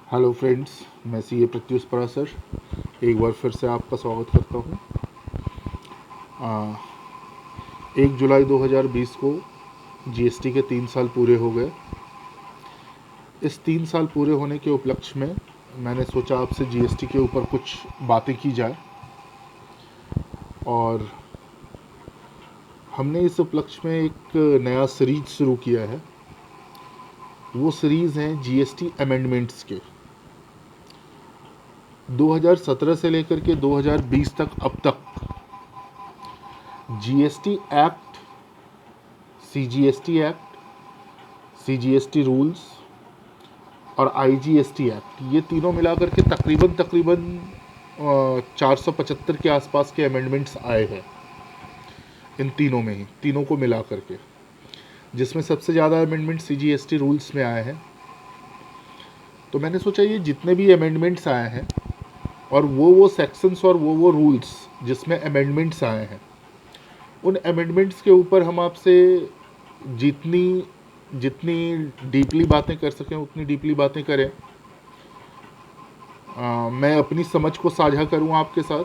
Hello friends, मैं CA Pratyush Parashar एक बार फिर से आपका स्वागत करता हूँ। 1 जुलाई 2020 को जीएसटी के 3 साल पूरे हो गए। इस 3 साल पूरे होने के उपलक्ष्य में मैंने सोचा आपसे जीएसटी के ऊपर कुछ बातें की जाए, और हमने इस उपलक्ष्य में एक नया सीरीज शुरू किया है। वो सीरीज़ हैं जीएसटी अमेंडमेंट्स के। 2017 से लेकर के 2020 तक अब तक GST act, CGST act, CGST rules और आईजीएसटी एक्ट, ये तीनों मिलाकर के तकरीबन 475 के आसपास के अमेंडमेंट्स आए हैं इन तीनों में ही, तीनों को मिला करके, जिसमें सबसे ज़्यादा अमेंडमेंट सीजीएसटी रूल्स में आए हैं। तो मैंने सोचा ये जितने भी अमेंडमेंट्स आए हैं और वो सेक्शंस और वो रूल्स जिसमें अमेंडमेंट्स आए हैं, उन अमेंडमेंट्स के ऊपर हम आपसे जितनी जितनी डीपली बातें कर सकें उतनी डीपली बातें करें। मैं अपनी समझ को साझा करूं आपके साथ,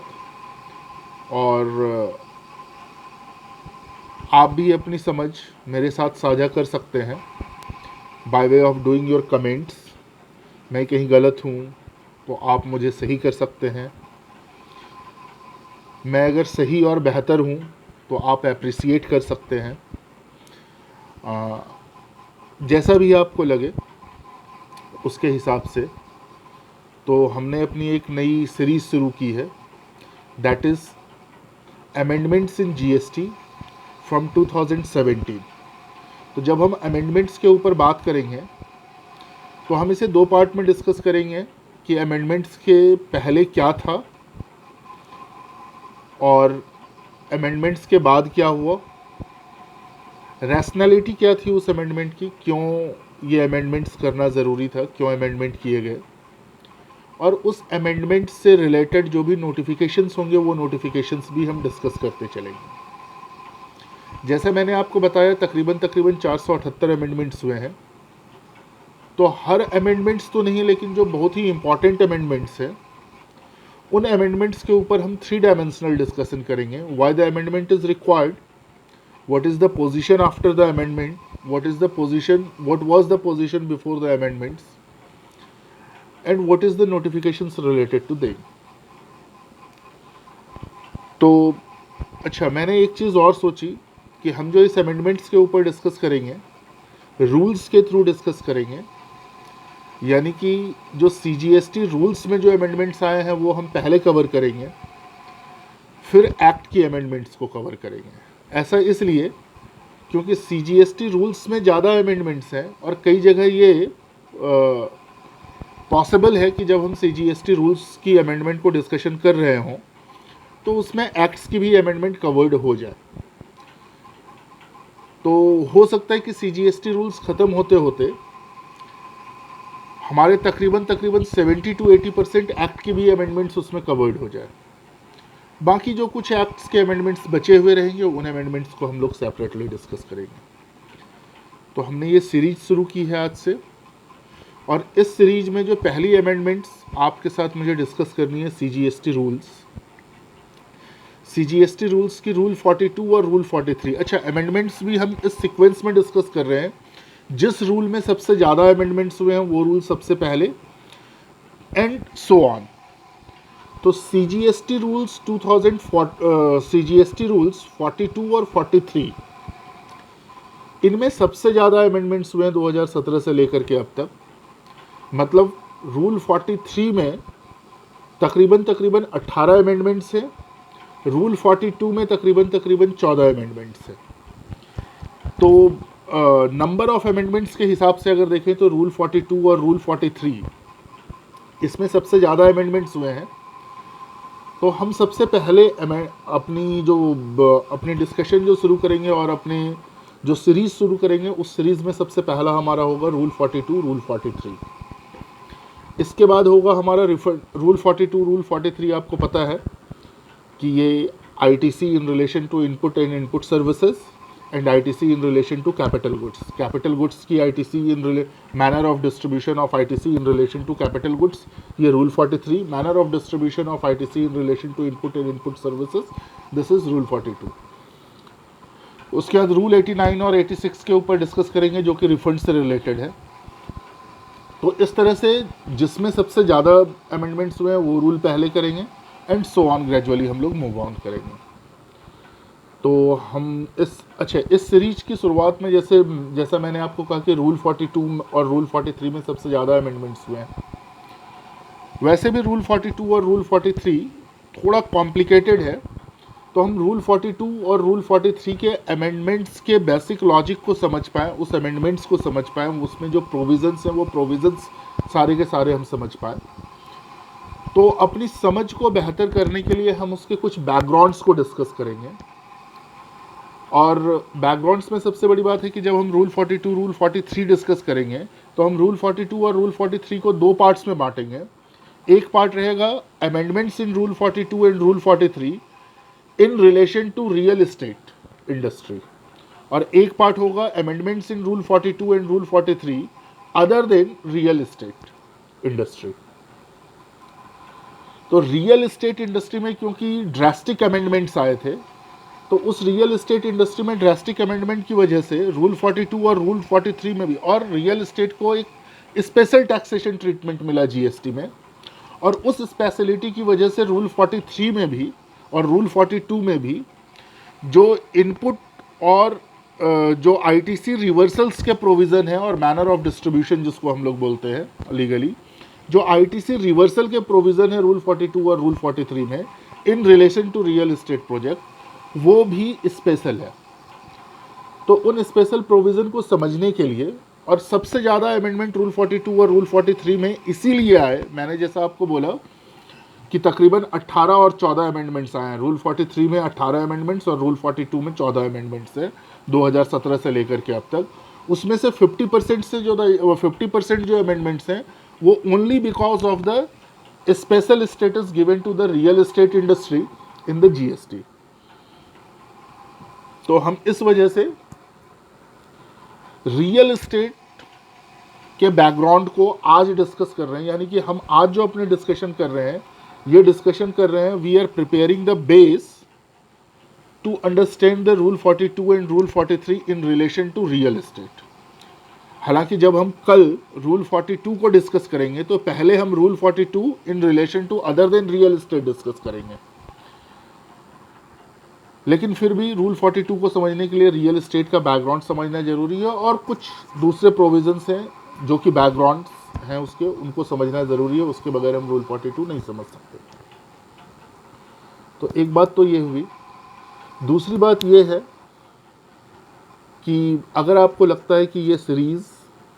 और आप भी अपनी समझ मेरे साथ साझा कर सकते हैं by way of doing your comments. मैं कहीं गलत हूं तो आप मुझे सही कर सकते हैं। मैं अगर सही और बेहतर हूं तो आप अप्रिसिएट कर सकते हैं। जैसा भी आपको लगे उसके हिसाब से। तो हमने अपनी एक नई सीरीज़ शुरू की है, that is amendments in GST from 2017। तो जब हम अमेंडमेंट्स के ऊपर बात करेंगे तो हम इसे 2 पार्ट में डिस्कस करेंगे कि अमेंडमेंट्स के पहले क्या था और अमेंडमेंट्स के बाद क्या हुआ, रैशनैलिटी क्या थी उस अमेंडमेंट की, क्यों ये अमेंडमेंट्स करना ज़रूरी था, क्यों अमेंडमेंट किए गए, और उस अमेंडमेंट से रिलेटेड जो भी नोटिफिकेशंस होंगे वो नोटिफिकेशंस भी हम डिस्कस करते चलेंगे। जैसे मैंने आपको बताया तकरीबन 478 अमेंडमेंट्स हुए हैं। तो हर अमेंडमेंट्स तो नहीं, लेकिन जो बहुत ही इंपॉर्टेंट अमेंडमेंट्स हैं उन अमेंडमेंट्स के ऊपर हम 3 डायमेंशनल डिस्कशन करेंगे। Why the amendment is required, what is the position after the amendment, what was the position before the amendments, and what is the notifications related to them. तो अच्छा, मैंने एक चीज़ और सोची कि हम जो इस अमेंडमेंट्स के ऊपर डिस्कस करेंगे रूल्स के थ्रू डिस्कस करेंगे, यानी कि जो सीजीएसटी रूल्स में जो अमेंडमेंट्स आए हैं वो हम पहले कवर करेंगे, फिर एक्ट की अमेंडमेंट्स को कवर करेंगे। ऐसा इसलिए क्योंकि सीजीएसटी रूल्स में ज़्यादा अमेंडमेंट्स हैं और कई जगह ये पॉसिबल है कि जब हम सीजीएसटी रूल्स की अमेंडमेंट को डिस्कशन कर रहे हों तो उसमें एक्ट्स की भी अमेंडमेंट कवर्ड हो जाए। तो हो सकता है कि सीजीएसटी रूल्स ख़त्म होते होते हमारे तकरीबन 70 to 80% एक्ट की भी अमेंडमेंट्स उसमें कवर्ड हो जाए। बाकी जो कुछ एक्ट्स के अमेंडमेंट्स बचे हुए रहेंगे उन अमेंडमेंट्स को हम लोग सेपरेटली डिस्कस करेंगे। तो हमने ये सीरीज शुरू की है आज से, और इस सीरीज में जो पहली अमेंडमेंट्स आपके साथ मुझे डिस्कस करनी है सीजीएसटी रूल्स। सीजीएसटी रूल्स की रूल 42 और रूल 43। अच्छा, अमेंडमेंट्स भी हम इस सीक्वेंस में डिस्कस कर रहे हैं। जिस रूल में सबसे ज़्यादा अमेंडमेंट्स हुए हैं वो रूल सबसे पहले, एंड सो ऑन। तो सीजीएसटी रूल्स 42 और 43, इनमें सबसे ज़्यादा अमेंडमेंट्स हुए हैं 2017 से लेकर के अब तक। मतलब रूल 43 में तकरीबन 18 अमेंडमेंट्स हैं, रूल 42 में तकरीबन 14 अमेंडमेंट्स हैं। तो नंबर ऑफ अमेंडमेंट्स के हिसाब से अगर देखें तो रूल 42 और रूल 43, इसमें सबसे ज़्यादा अमेंडमेंट्स हुए हैं। तो हम सबसे पहले अपनी डिस्कशन जो शुरू करेंगे और अपने जो सीरीज़ शुरू करेंगे उस सीरीज़ में सबसे पहला हमारा होगा रूल 42, रूल 43। इसके बाद होगा हमारा रूल 42, रूल 43 आपको पता है कि ये ITC in relation to input and input services, and ITC in relation to capital goods, capital goods की ITC in manner of distribution of ITC in relation to capital goods, ये rule 43, manner of distribution of ITC in relation to input and input services, this is rule 42। उसके बाद rule 89 और 86 के ऊपर discuss करेंगे जो कि रिफंड से रिलेटेड है। तो इस तरह से जिसमें सबसे ज़्यादा अमेंडमेंट्स हुए हैं वो रूल पहले करेंगे एंड सो ऑन, ग्रेजुअली हम लोग मूव ऑन करेंगे। तो हम इस सीरीज की शुरुआत में जैसा मैंने आपको कहा कि रूल 42 और रूल 43 में सबसे ज़्यादा अमेंडमेंट्स हुए हैं, वैसे भी रूल 42 और रूल 43 थोड़ा कॉम्प्लिकेटेड है। तो हम रूल 42 और रूल 43 के अमेंडमेंट्स के बेसिक लॉजिक को समझ पाएँ, उस अमेंडमेंट्स को समझ पाएँ, उसमें जो प्रोविज़न्स हैं वो प्रोविज़न्स सारे के सारे हम समझ पाएँ। तो अपनी समझ को बेहतर करने के लिए हम उसके कुछ बैकग्राउंड्स को डिस्कस करेंगे। और बैकग्राउंड्स में सबसे बड़ी बात है कि जब हम रूल 42 रूल 43 डिस्कस करेंगे तो हम रूल 42 और रूल 43 को दो पार्ट्स में बांटेंगे। एक पार्ट रहेगा amendments in rule 42 and rule 43 in relation to real estate industry, और एक पार्ट होगा amendments in rule 42 and rule 43 other than real estate industry. तो रियल एस्टेट इंडस्ट्री में क्योंकि ड्रास्टिक अमेंडमेंट्स आए थे, तो उस रियल एस्टेट इंडस्ट्री में ड्रास्टिक अमेंडमेंट की वजह से रूल 42 और रूल 43 में भी, और रियल एस्टेट को एक स्पेशल टैक्सेशन ट्रीटमेंट मिला जीएसटी में, और उस स्पेशलिटी की वजह से रूल 43 में भी और रूल 42 में भी जो इनपुट और जो आईटीसी रिवर्सल्स के प्रोविज़न है और मैनर ऑफ डिस्ट्रीब्यूशन जिसको हम लोग बोलते हैं लीगली, जो आईटीसी रिवर्सल के प्रोविज़न है रूल 42 और रूल 43 में in relation to real estate project, वो भी स्पेशल है। तो उन स्पेशल प्रोविज़न को समझने के लिए, और सबसे ज़्यादा अमेंडमेंट रूल 42 और रूल 43 में इसीलिए आए, मैंने जैसा आपको बोला कि तकरीबन 18 और 14 अमेंडमेंट्स आए हैं। रूल 43 में 18 अमेंडमेंट्स और रूल 42 में 14 अमेंडमेंट्स हैं 2017 से लेकर के अब तक। उसमें से 50% से जो 50% जो अमेंडमेंट्स हैं वो only because of the special status given to the real estate industry in the GST. तो हम इस वजह से रियल एस्टेट के बैकग्राउंड को आज डिस्कस कर रहे हैं, यानी कि हम आज जो अपने डिस्कशन कर रहे हैं, ये डिस्कशन कर रहे हैं, we are preparing the base to understand the rule 42 and rule 43 in relation to real estate. हालांकि जब हम कल रूल 42 को डिस्कस करेंगे तो पहले हम rule 42 in relation to other than real estate discuss करेंगे, लेकिन फिर भी रूल 42 को समझने के लिए रियल एस्टेट का बैकग्राउंड समझना जरूरी है, और कुछ दूसरे प्रोविजंस हैं जो कि बैकग्राउंड हैं उसके, उनको समझना ज़रूरी है। उसके बगैर हम रूल 42 नहीं समझ सकते। तो एक बात तो ये हुई। दूसरी बात ये है कि अगर आपको लगता है कि ये सीरीज़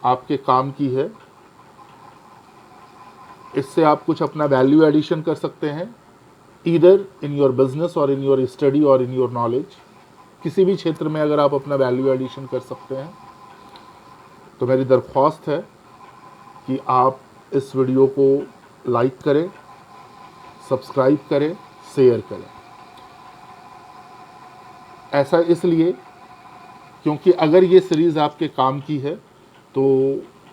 आपके काम की है, इससे आप कुछ अपना वैल्यू एडिशन कर सकते हैं, ईदर इन योर बिजनेस और इन योर स्टडी और इन योर नॉलेज, किसी भी क्षेत्र में अगर आप अपना वैल्यू एडिशन कर सकते हैं, तो मेरी दरख्वास्त है कि आप इस वीडियो को लाइक करें, सब्सक्राइब करें, शेयर करें। ऐसा इसलिए क्योंकि अगर ये सीरीज़ आपके काम की है तो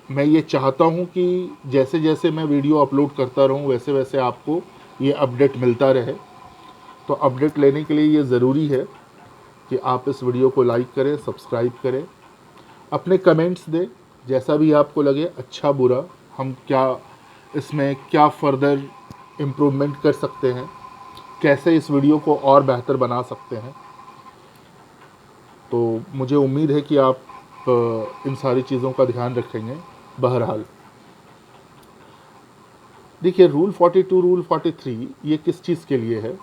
मैं ये चाहता हूँ कि जैसे जैसे मैं वीडियो अपलोड करता रहूँ वैसे वैसे आपको ये अपडेट मिलता रहे। तो अपडेट लेने के लिए ये ज़रूरी है कि आप इस वीडियो को लाइक करें, सब्सक्राइब करें, अपने कमेंट्स दें, जैसा भी आपको लगे, अच्छा बुरा, हम क्या फ़र्दर इम्प्रूवमेंट कर सकते हैं, कैसे इस वीडियो को और बेहतर बना सकते हैं। तो मुझे उम्मीद है कि आप इन सारी चीज़ों का ध्यान रखेंगे। बहरहाल देखिए, रूल 42 रूल 43 ये किस चीज़ के लिए है,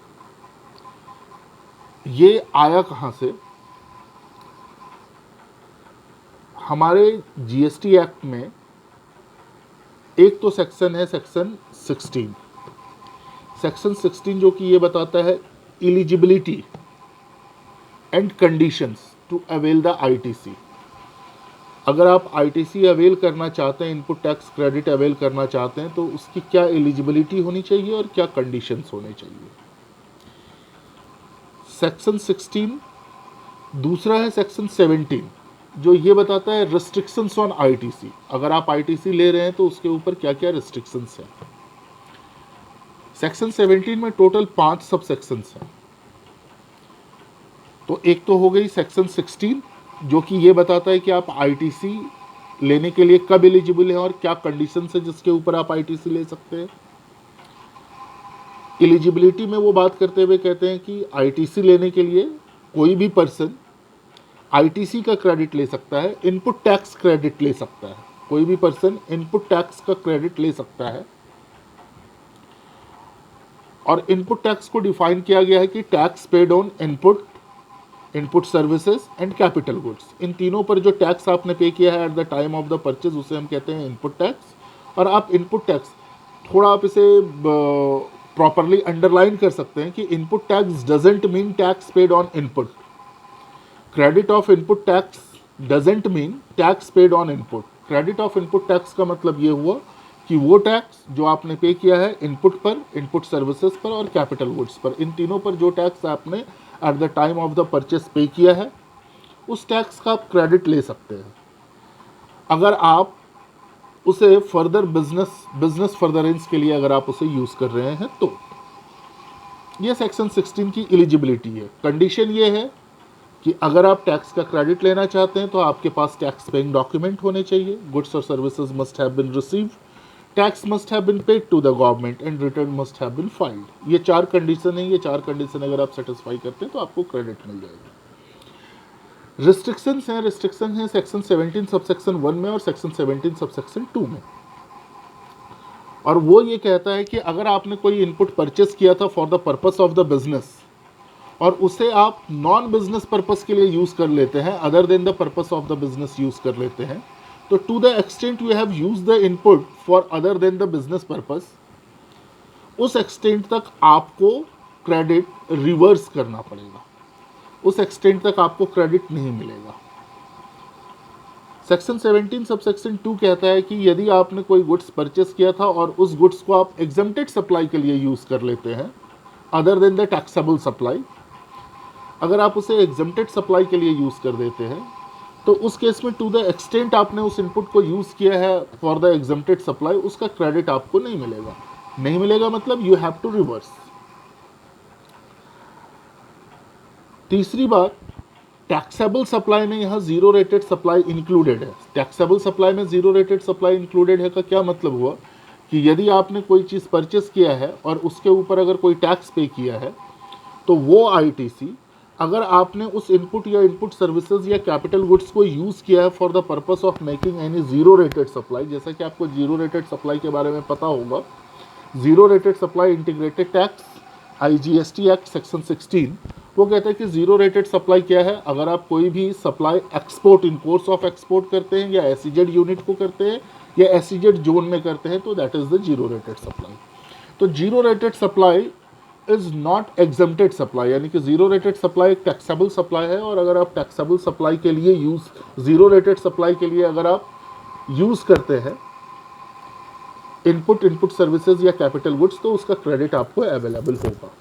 ये आया कहाँ से? हमारे जीएसटी एक्ट में एक तो सेक्शन है, सेक्शन 16 जो कि ये बताता है eligibility and conditions to avail the ITC. अगर आप आईटीसी अवेल करना चाहते हैं, इनपुट टैक्स क्रेडिट अवेल करना चाहते हैं, तो उसकी क्या एलिजिबिलिटी होनी चाहिए और क्या कंडीशंस होने चाहिए। सेक्शन 16 दूसरा है सेक्शन 17 जो ये बताता है रिस्ट्रिक्शंस ऑन आईटीसी। अगर आप आईटीसी ले रहे हैं तो उसके ऊपर क्या क्या रिस्ट्रिक्शंस हैं। सेक्शन 17 में टोटल 5 सब सेक्शंस हैं। तो एक तो हो गई सेक्शन 16 जो कि ये बताता है कि आप आईटीसी लेने के लिए कब एलिजिबल हैं और क्या कंडीशंस है जिसके ऊपर आप आईटीसी ले सकते हैं। एलिजिबिलिटी में वो बात करते हुए कहते हैं कि आईटीसी लेने के लिए कोई भी पर्सन आईटीसी का क्रेडिट ले सकता है, इनपुट टैक्स क्रेडिट ले सकता है। कोई भी पर्सन इनपुट टैक्स का क्रेडिट ले सकता है। और इनपुट टैक्स को डिफाइन किया गया है कि tax paid on input services and capital goods. इन तीनों पर जो टैक्स आपने पे किया है at the time of the purchase उसे हम कहते हैं इनपुट टैक्स। और आप इनपुट टैक्स थोड़ा आप इसे प्रॉपरली अंडरलाइन कर सकते हैं कि input tax doesn't mean tax paid on input. Credit of input tax doesn't mean tax paid on input. Credit of input tax का मतलब ये हुआ कि वो टैक्स जो आपने पे किया है इनपुट पर, इनपुट सर्विसेज पर और कैपिटल गुड्स पर, इन तीनों पर जो टैक्स आपने eight the time of the purchase पे किया है उस टैक्स का आप क्रेडिट ले सकते हैं अगर आप उसे फर्दर बिजनेस फर्दरेंस के लिए अगर आप उसे यूज़ कर रहे हैं तो। ये सेक्शन 16 की एलिजिबिलिटी है। कंडीशन ये है कि अगर आप टैक्स का क्रेडिट लेना चाहते हैं तो आपके पास टैक्स पेइंग डॉक्यूमेंट होने चाहिए। गुड्स और services must have been received, tax must have been paid to the government and return must have been filed. ये 4 कंडीशन है। ये 4 कंडीशन अगर आप सेटिस्फाई करते हैं तो आपको क्रेडिट मिल जाएगा। रिस्ट्रिक्शन है सेक्शन 17 सब सेक्शन 1 में और सेक्शन 17 सब सेक्शन 2 में। और वो ये कहता है कि अगर आपने कोई इनपुट परचेस किया था for the purpose of the business और उसे आप नॉन बिजनेस पर्पस के लिए यूज़ कर लेते हैं, other than the purpose of the business use कर लेते हैं, तो to the extent you have use the input for other than the business purpose, उस एक्सटेंट तक आपको क्रेडिट रिवर्स करना पड़ेगा। उस एक्सटेंट तक आपको क्रेडिट नहीं मिलेगा। सेक्शन 17 सब सेक्शन 2 कहता है कि यदि आपने कोई गुड्स परचेस किया था और उस गुड्स को आप एग्जम्प्टेड सप्लाई के लिए यूज़ कर लेते हैं other than the taxable supply, अगर आप उसे एग्जम्प्टेड सप्लाई के लिए यूज़ कर देते हैं तो उस केस में टू द एक्सटेंट आपने उस इनपुट को यूज़ किया है फॉर द एग्जम्प्टेड सप्लाई, उसका क्रेडिट आपको नहीं मिलेगा। नहीं मिलेगा मतलब यू हैव टू रिवर्स। तीसरी बात, टैक्सेबल सप्लाई में यहाँ जीरो रेटेड सप्लाई इंक्लूडेड है। टैक्सेबल सप्लाई में जीरो रेटेड सप्लाई इंक्लूडेड है का क्या मतलब हुआ कि यदि आपने कोई चीज़ परचेस किया है और उसके ऊपर अगर कोई टैक्स पे किया है तो वो आईटीसी अगर आपने उस इनपुट या इनपुट सर्विसेज या कैपिटल गुड्स को यूज़ किया है for the purpose of making any zero rated supply, जैसा कि आपको जीरो रेटेड सप्लाई के बारे में पता होगा, zero rated supply integrated tax IGST act section 16 वो कहता है कि जीरो रेटेड सप्लाई क्या है। अगर आप कोई भी supply export in course of export करते हैं या एसईजेड यूनिट को करते हैं या एसईजेड जोन में करते हैं तो that is the zero rated supply. तो zero rated supply is not exempted supply, यानी कि जीरो रेटेड सप्लाई एक टैक्सेबल सप्लाई है। और अगर आप टैक्सेबल सप्लाई के लिए जीरो रेटेड सप्लाई के लिए अगर आप यूज़ करते हैं इनपुट सर्विसेज या कैपिटल गुड्स तो उसका क्रेडिट आपको अवेलेबल होगा।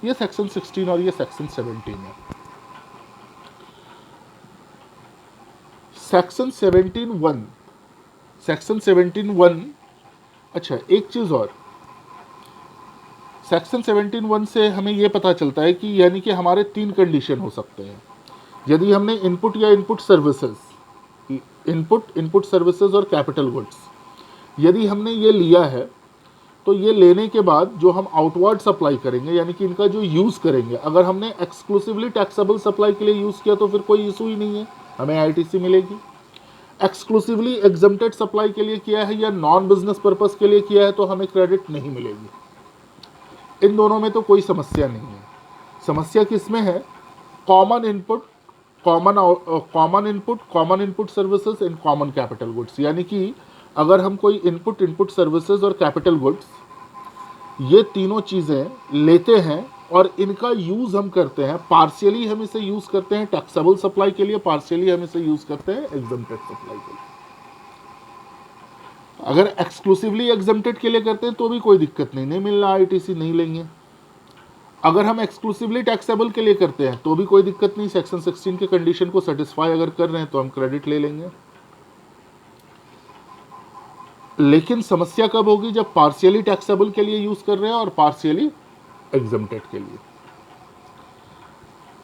ये सेक्शन 16 और ये सेक्शन 17 है। सेक्शन 17(1) सेक्शन 17(1) अच्छा एक चीज़ और, सेक्शन 17(1) से हमें ये पता चलता है कि यानी कि हमारे 3 कंडीशन हो सकते हैं। यदि हमने इनपुट या इनपुट सर्विसेज और कैपिटल गुड्स यदि हमने ये लिया है तो ये लेने के बाद जो हम आउटवर्ड सप्लाई करेंगे यानी कि इनका जो यूज़ करेंगे, अगर हमने एक्सक्लूसिवली टैक्सेबल सप्लाई के लिए यूज़ किया तो फिर कोई इशू ही नहीं है, हमें आईटीसी मिलेगी। एक्सक्लूसिवली एग्जम्प्टेड सप्लाई के लिए किया है या नॉन बिजनेस पर्पस के लिए किया है तो हमें क्रेडिट नहीं मिलेगी। इन दोनों में तो कोई समस्या नहीं है। समस्या किस में है? Common input services and common capital goods, यानी कि अगर हम कोई इनपुट सर्विसेज और कैपिटल गुड्स ये तीनों चीज़ें लेते हैं और इनका यूज़ हम करते हैं, पार्शियली हम इसे यूज़ करते हैं टैक्सेबल सप्लाई के लिए, पार्शियली हम इसे यूज़ करते हैं एग्जम्प्टेड सप्लाई के लिए। अगर एक्सक्लूसिवली एग्जम्प्टेड के लिए करते हैं तो भी कोई दिक्कत नहीं मिल रहा आईटीसी नहीं लेंगे। अगर हम एक्सक्लूसिवली टैक्सेबल के लिए करते हैं तो भी कोई दिक्कत नहीं, सेक्शन 16 के कंडीशन को सेटिस्फाई अगर कर रहे हैं तो हम क्रेडिट ले लेंगे। लेकिन समस्या कब होगी, जब पार्शियली टैक्सेबल के लिए यूज कर रहे हैं और पार्शियली एग्जम्प्टेड के लिए।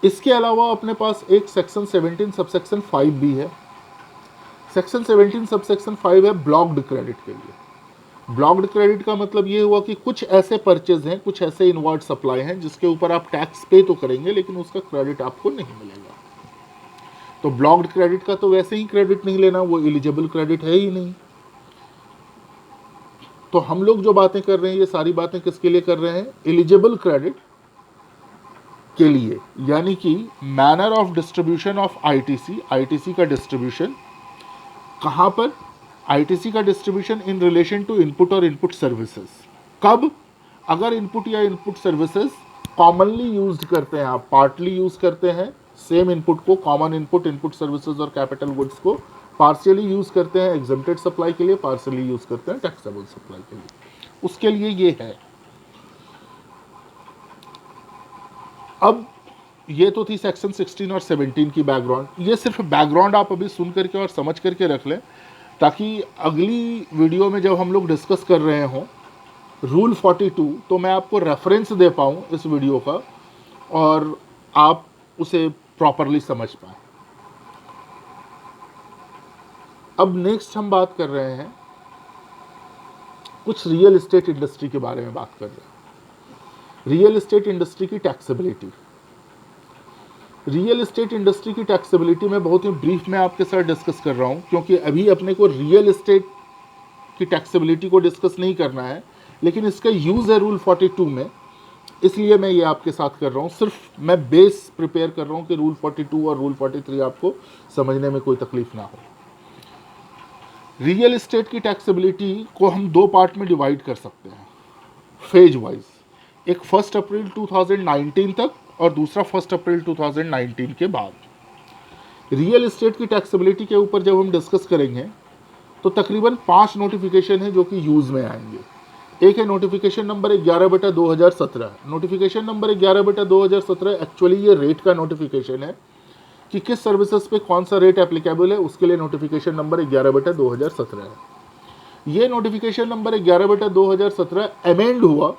इसके अलावा अपने पास एक सेक्शन 17 सबसेक्शन 5 भी है। सेक्शन 17 सबसेक्शन 5 है ब्लॉक्ड क्रेडिट के लिए। ब्लॉक्ड क्रेडिट का मतलब ये हुआ कि कुछ ऐसे परचेज हैं, कुछ ऐसे इनवर्ड सप्लाई हैं जिसके ऊपर आप टैक्स पे तो करेंगे लेकिन उसका क्रेडिट आपको नहीं मिलेगा। तो ब्लॉक्ड क्रेडिट का तो वैसे ही क्रेडिट नहीं लेना, वो एलिजिबल क्रेडिट है ही नहीं। तो हम लोग जो बातें कर रहे हैं ये सारी बातें किसके लिए कर रहे हैं, एलिजिबल क्रेडिट के लिए, यानी कि manner of distribution of ITC. ITC का डिस्ट्रीब्यूशन कहां पर, आईटीसी का distribution in relation to input और इनपुट सर्विसेज। कब, अगर इनपुट या इनपुट सर्विसेज कॉमनली यूज्ड करते हैं, आप पार्टली यूज करते हैं सेम इनपुट को, कॉमन इनपुट, इनपुट सर्विसेज और कैपिटल गुड्स को पार्शियली यूज करते हैं एग्जम्प्टेड सप्लाई के लिए, पार्शियली यूज करते हैं टैक्सेबल सप्लाई के लिए, उसके लिए ये है। अब ये तो थी सेक्शन 16 और 17 की बैकग्राउंड। ये सिर्फ बैकग्राउंड आप अभी सुन करके और समझ करके रख लें, ताकि अगली वीडियो में जब हम लोग डिस्कस कर रहे हों रूल 42 तो मैं आपको रेफरेंस दे पाऊँ इस वीडियो का और आप उसे प्रॉपरली समझ पाएँ। अब नेक्स्ट हम बात कर रहे हैं कुछ रियल एस्टेट इंडस्ट्री के बारे में बात कर रहे हैं। रियल एस्टेट इंडस्ट्री की टैक्सेबिलिटी। रियल एस्टेट इंडस्ट्री की टैक्सेबिलिटी में बहुत ही ब्रीफ में आपके साथ डिस्कस कर रहा हूं, क्योंकि अभी अपने को रियल एस्टेट की टैक्सेबिलिटी को डिस्कस नहीं करना है, लेकिन इसका यूज़ है रूल 42 में, इसलिए मैं ये आपके साथ कर रहा हूँ। सिर्फ मैं बेस प्रिपेयर कर रहा हूँ कि रूल 42 और रूल 43 आपको समझने में कोई तकलीफ ना हो। रियल एस्टेट की टैक्सेबिलिटी को हम दो पार्ट में डिवाइड कर सकते हैं फेज वाइज, एक 1 अप्रैल 2019 तक और दूसरा 1 अप्रैल 2019 के बाद। रियल एस्टेट की टैक्सेबिलिटी के ऊपर जब हम डिस्कस करेंगे तो तकरीबन 5 नोटिफिकेशन है जो कि यूज़ में आएंगे। एक है notification number 11/2017। Notification number 11/2017 actually ये रेट का नोटिफिकेशन है कि किस सर्विसेज पे कौन सा रेट एप्लीकेबल है, उसके लिए नोटिफिकेशन नंबर 11/2017 है। ये नोटिफिकेशन नंबर 11/2017 अमेंड हुआ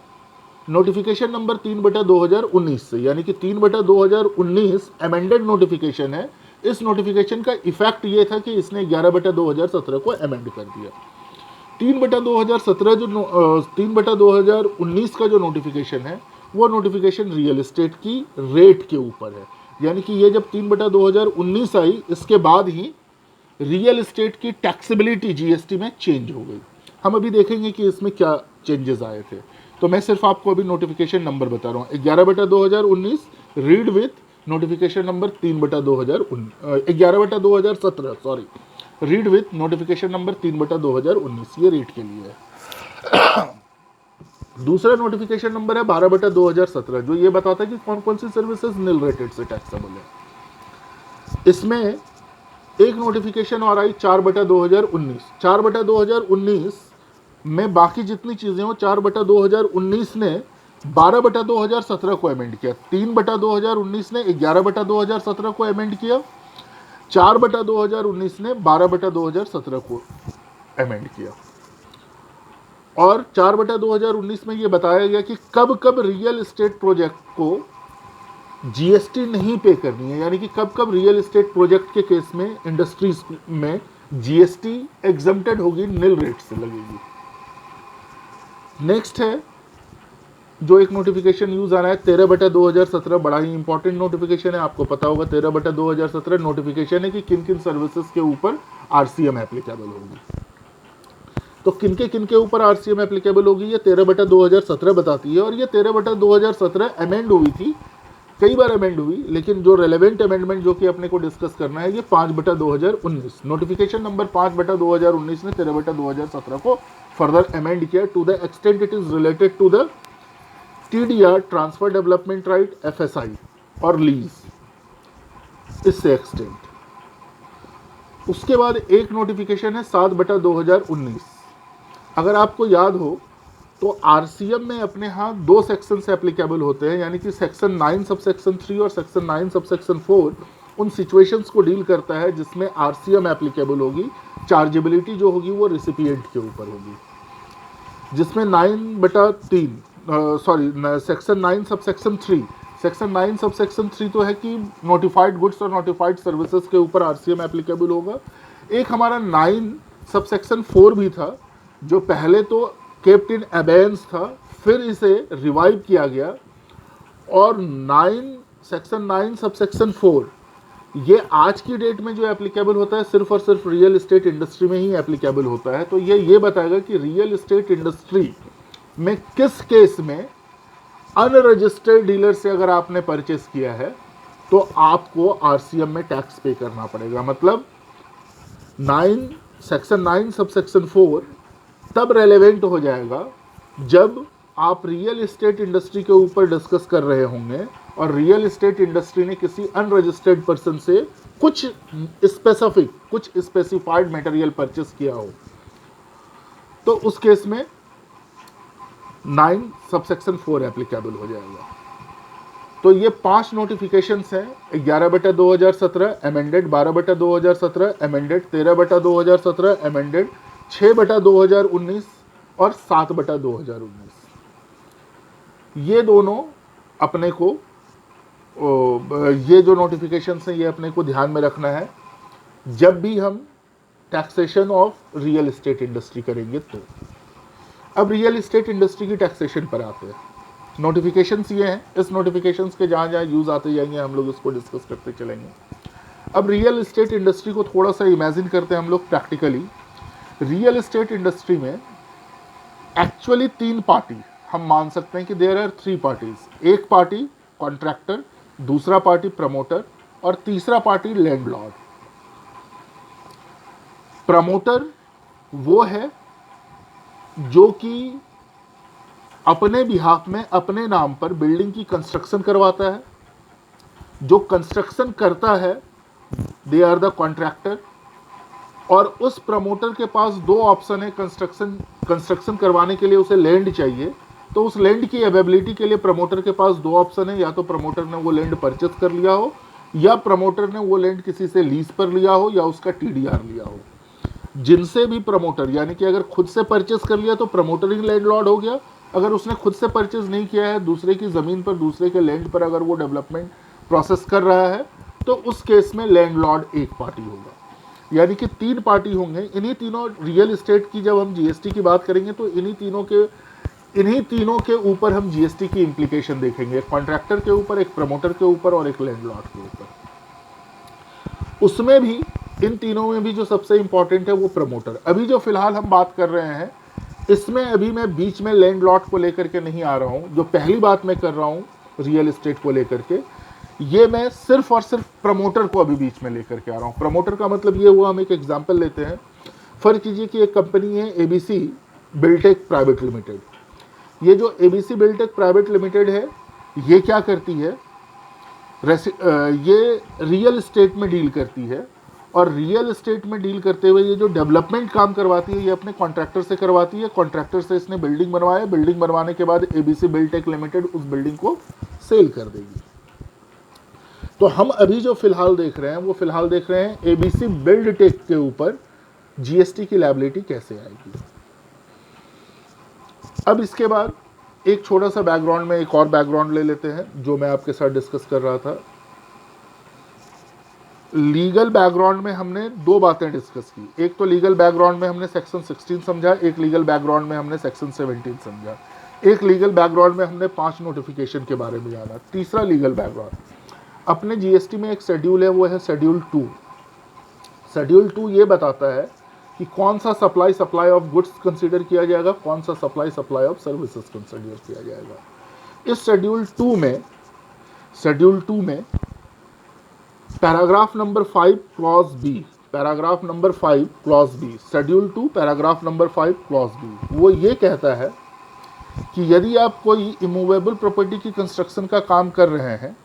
नोटिफिकेशन नंबर 3/2019 से, यानी कि 3/2019 अमेंडेड नोटिफिकेशन है। इस नोटिफिकेशन का इफेक्ट ये था कि इसने 11/2017 को अमेंड कर दिया। 3/2019 का जो नोटिफिकेशन है वो नोटिफिकेशन रियल एस्टेट की रेट के ऊपर है, यानी कि ये जब 3/2019 आई इसके बाद ही रियल एस्टेट की टैक्सेबिलिटी जीएसटी में चेंज हो गई। हम अभी देखेंगे कि इसमें क्या चेंजेस आए थे, तो मैं सिर्फ आपको अभी नोटिफिकेशन नंबर बता रहा हूँ। 11/2019 read with notification number 11/2017 sorry, read with notification number 3/2019, ये रेट के लिए है। दूसरा नोटिफिकेशन नंबर है 12/2017 जो ये बताता है कि कौन कौन सी सर्विसेज नील रेटेड से टैक्सेबल है। इसमें एक नोटिफिकेशन और आई 4/2019। 4/2019 में बाकी जितनी चीज़ें हो 4/2019 ने 12/2017 को अमेंड किया, 3/2019 ने 11/2017 को अमेंड किया, 4/2019 ने 12/2017 को अमेंड किया। और 4/2019 में ये बताया गया कि कब कब रियल एस्टेट प्रोजेक्ट को जीएसटी नहीं पे करनी है, यानी कि कब कब रियल एस्टेट प्रोजेक्ट के केस में इंडस्ट्रीज में जीएसटी एग्जम्प्टेड होगी, नील रेट से लगेगी। नेक्स्ट है जो एक नोटिफिकेशन यूज आ रहा है 13/2017, बड़ा ही इंपॉर्टेंट नोटिफिकेशन है, आपको पता होगा 13/2017 नोटिफिकेशन है कि किन किन सर्विसेज के ऊपर आरसीएम एप्लीकेबल होगी। तो किन के ऊपर आरसीएम एप्लीकेबल होगी ये 13/2017 बताती है, और ये 13/2017 अमेंड हुई थी, कई बार अमेंड हुई, लेकिन जो रेलेवेंट अमेंडमेंट जो कि अपने को डिस्कस करना है ये 5/2019 नोटिफिकेशन नंबर 5/2019 ने 13/2017 को फर्दर अमेंड किया to the extent it is related to the TDR transfer development right, FSI और लीज, इससे एक्सटेंट। उसके बाद एक नोटिफिकेशन है 7/2019। अगर आपको याद हो तो आरसीएम में अपने यहाँ दो सेक्शन से एप्लीकेबल होते हैं, यानी कि सेक्शन 9 सब सेक्शन 3 और सेक्शन 9 सब सेक्शन 4 उन सिचुएशंस को डील करता है जिसमें आरसीएम एप्लीकेबल होगी। चार्जेबिलिटी जो होगी वो रिसिपिएंट के ऊपर होगी, जिसमें 9/3 section 9 sub section 3, section 9 sub section 3 तो है कि नोटिफाइड गुड्स और नोटिफाइड सर्विसेज के ऊपर आरसीएम एप्लीकेबल होगा। एक हमारा 9 सब सेक्शन 4 भी था, जो पहले तो केप्ट इन अबेयंस था, फिर इसे रिवाइव किया गया, और 9 सेक्शन 9 सब सेक्शन 4 ये आज की डेट में जो एप्लीकेबल होता है सिर्फ और सिर्फ रियल एस्टेट इंडस्ट्री में ही एप्लीकेबल होता है। तो ये बताएगा कि रियल एस्टेट इंडस्ट्री में किस केस में अनरजिस्टर्ड डीलर से अगर आपने परचेस किया है तो आपको आरसीएम में टैक्स पे करना पड़ेगा। मतलब 9 सेक्शन 9 सब सेक्शन 4 तब रेलेवेंट हो जाएगा जब आप रियल एस्टेट इंडस्ट्री के ऊपर डिस्कस कर रहे होंगे और रियल एस्टेट इंडस्ट्री ने किसी अनरजिस्टर्ड पर्सन से कुछ स्पेसिफिक, कुछ स्पेसिफाइड मटेरियल परचेस किया हो, तो उस केस में 9 सबसेक्शन 4 एप्लीकेबल हो जाएगा। तो ये 5 नोटिफिकेशंस हैं, 11/2017 अमेंडेड, 12/2017 अमेंडेड, 13/2017 अमेंडेड, 6/2019 और 7/2019। ये दोनों अपने को, ये जो नोटिफिकेशंस हैं ये अपने को ध्यान में रखना है जब भी हम taxation of real estate industry करेंगे। तो अब रियल एस्टेट इंडस्ट्री की टैक्सेशन पर आते हैं। नोटिफिकेशंस ये हैं, इस नोटिफिकेशंस के जहाँ जहाँ यूज़ आते जाएंगे हम लोग इसको डिस्कस करते चलेंगे। अब रियल एस्टेट इंडस्ट्री को थोड़ा सा इमेजिन करते हैं हम लोग प्रैक्टिकली। रियल एस्टेट इंडस्ट्री में एक्चुअली 3 पार्टी हम मान सकते हैं कि देयर आर 3 पार्टीज। एक पार्टी कॉन्ट्रैक्टर, दूसरा पार्टी प्रमोटर और तीसरा पार्टी लैंडलॉर्ड। प्रमोटर वो है जो कि अपने बिहाफ में अपने नाम पर बिल्डिंग की कंस्ट्रक्शन करवाता है। जो कंस्ट्रक्शन करता है दे आर द कॉन्ट्रैक्टर, और उस प्रमोटर के पास 2 ऑप्शन है कंस्ट्रक्शन करवाने के लिए। उसे लैंड चाहिए, तो उस लैंड की अवेलेबिलिटी के लिए प्रमोटर के पास 2 ऑप्शन है, या तो प्रमोटर ने वो लैंड परचेस कर लिया हो, या प्रमोटर ने वो लैंड किसी से लीज पर लिया हो, या उसका टीडीआर लिया हो। जिनसे भी प्रमोटर, यानी कि अगर खुद से परचेस कर लिया तो प्रमोटर ही लैंडलॉर्ड हो गया। अगर उसने खुद से परचेस नहीं किया है, दूसरे की ज़मीन पर, दूसरे के लैंड पर अगर वो डेवलपमेंट प्रोसेस कर रहा है, तो उस केस में लैंडलॉर्ड एक पार्टी होगा। यानी कि 3 पार्टी होंगे। इन्हीं तीनों रियल एस्टेट की जब हम जीएसटी की बात करेंगे तो इन्हीं तीनों के ऊपर हम जीएसटी की इम्प्लीकेशन देखेंगे, एक कॉन्ट्रैक्टर के ऊपर, एक प्रमोटर के ऊपर और एक लैंडलॉर्ड के ऊपर। उसमें भी, इन तीनों में भी जो सबसे इंपॉर्टेंट है वो प्रमोटर। अभी जो फिलहाल हम बात कर रहे हैं इसमें अभी मैं बीच में लैंडलॉर्ड को लेकर के नहीं आ रहा हूँ। जो पहली बात मैं कर रहा हूँ रियल एस्टेट को लेकर के, ये मैं सिर्फ और सिर्फ प्रमोटर को अभी बीच में लेकर के आ रहा हूँ। प्रमोटर का मतलब ये हुआ, हम एक एग्जांपल लेते हैं। फर्ज कीजिए कि एक कंपनी है एबीसी बिल्टेक प्राइवेट लिमिटेड। ये जो एबीसी बिल्टेक प्राइवेट लिमिटेड है, ये क्या करती है, ये रियल एस्टेट में डील करती है, और रियल एस्टेट में डील करते हुए ये जो डेवलपमेंट काम करवाती है ये अपने कॉन्ट्रैक्टर से करवाती है। कॉन्ट्रैक्टर से इसने बिल्डिंग बनवाया, बिल्डिंग बनवाने के बाद एबीसी बिल्टेक लिमिटेड उस बिल्डिंग को सेल कर देगी। तो हम अभी जो फिलहाल देख रहे हैं वो फिलहाल देख रहे हैं एबीसी बिल्डटेक के ऊपर जीएसटी की लायबिलिटी कैसे आएगी। अब इसके बाद एक छोटा सा बैकग्राउंड में एक और बैकग्राउंड ले लेते हैं जो मैं आपके साथ डिस्कस कर रहा था। लीगल बैकग्राउंड में हमने 2 बातें डिस्कस की। एक तो लीगल बैकग्राउंड में हमने सेक्शन 16 समझा, एक लीगल बैकग्राउंड में हमने सेक्शन 17 समझा। एक लीगल बैकग्राउंड में हमने 5 नोटिफिकेशन के बारे में जाना। तीसरा लीगल बैकग्राउंड, अपने जीएसटी में एक शेड्यूल है, वो है शेड्यूल 2। शेड्यूल 2 ये बताता है कि कौन सा सप्लाई ऑफ गुड्स कंसीडर किया जाएगा, कौन सा सप्लाई ऑफ सर्विसेज कंसीडर किया जाएगा। इस शेड्यूल 2 में paragraph number 5 clause B, paragraph number 5 clause B, schedule 2 paragraph number 5 clause B, वो ये कहता है कि यदि आप कोई इमूवेबल प्रॉपर्टी की कंस्ट्रक्शन का काम कर रहे हैं,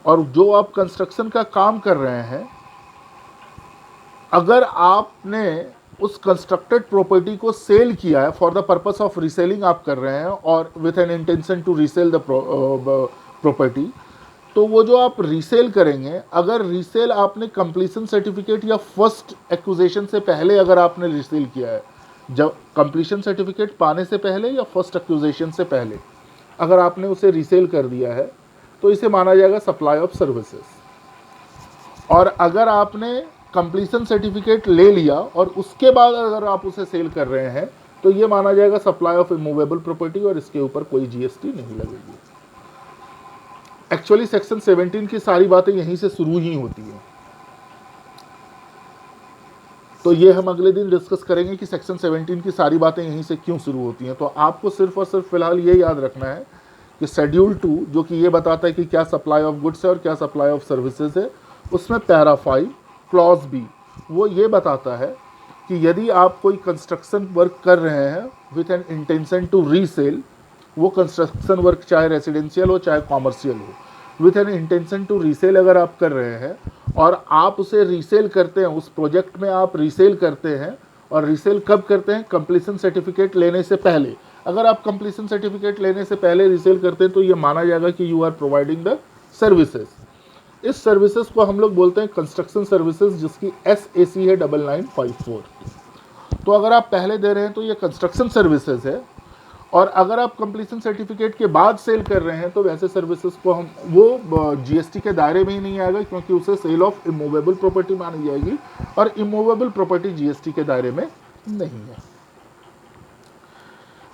और जो आप कंस्ट्रक्शन का काम कर रहे हैं, अगर आपने उस कंस्ट्रक्टेड प्रॉपर्टी को सेल किया है for the purpose of reselling आप कर रहे हैं और with an intention to resell the property, तो वो जो आप रीसेल करेंगे, अगर रीसेल आपने कंप्लीशन सर्टिफिकेट या फर्स्ट एक्विजिशन से पहले अगर आपने रीसेल किया है, जब कंप्लीशन सर्टिफिकेट पाने से पहले या फर्स्ट एक्विजिशन से पहले अगर आपने उसे रीसेल कर दिया है, तो इसे माना जाएगा सप्लाई ऑफ सर्विसेज। और अगर आपने कंप्लीशन सर्टिफिकेट ले लिया और उसके बाद अगर आप उसे सेल कर रहे हैं, तो ये माना जाएगा सप्लाई ऑफ इमूवेबल प्रॉपर्टी और इसके ऊपर कोई जीएसटी नहीं लगेगी। एक्चुअली सेक्शन 17 की सारी बातें यहीं से शुरू ही होती हैं, तो ये हम अगले दिन डिस्कस करेंगे कि सेक्शन 17 की सारी बातें यहीं से क्यों शुरू होती हैं। तो आपको सिर्फ और सिर्फ फिलहाल ये याद रखना है कि शेड्यूल 2 जो कि ये बताता है कि क्या सप्लाई ऑफ गुड्स है और क्या सप्लाई ऑफ सर्विसेज है, उसमें पैरा 5 क्लॉज बी वो ये बताता है कि यदि आप कोई कंस्ट्रक्शन वर्क कर रहे हैं with an intention to resell, वो कंस्ट्रक्शन वर्क चाहे रेसिडेंशियल हो चाहे कॉमर्शियल हो, with an intention to resell अगर आप कर रहे हैं और आप उसे रीसेल करते हैं, उस प्रोजेक्ट में आप रीसेल करते हैं, और रीसेल कब करते हैं? कंप्लीशन सर्टिफिकेट लेने से पहले। अगर आप कंप्लीशन सर्टिफिकेट लेने से पहले रीसेल करते हैं तो ये माना जाएगा कि you are providing the services. इस सर्विसेज को हम लोग बोलते हैं कंस्ट्रक्शन सर्विसेज, जिसकी SAC है 9954। तो अगर आप पहले दे रहे हैं तो ये कंस्ट्रक्शन सर्विसेज है, और अगर आप कंप्लीशन सर्टिफिकेट के बाद सेल कर रहे हैं तो वैसे सर्विसेज को हम वो जीएसटी के दायरे में ही नहीं आएगा, क्योंकि उसे सेल ऑफ इमूवेबल प्रॉपर्टी मानी जाएगी और इमूवेबल प्रॉपर्टी जीएसटी के दायरे में नहीं है।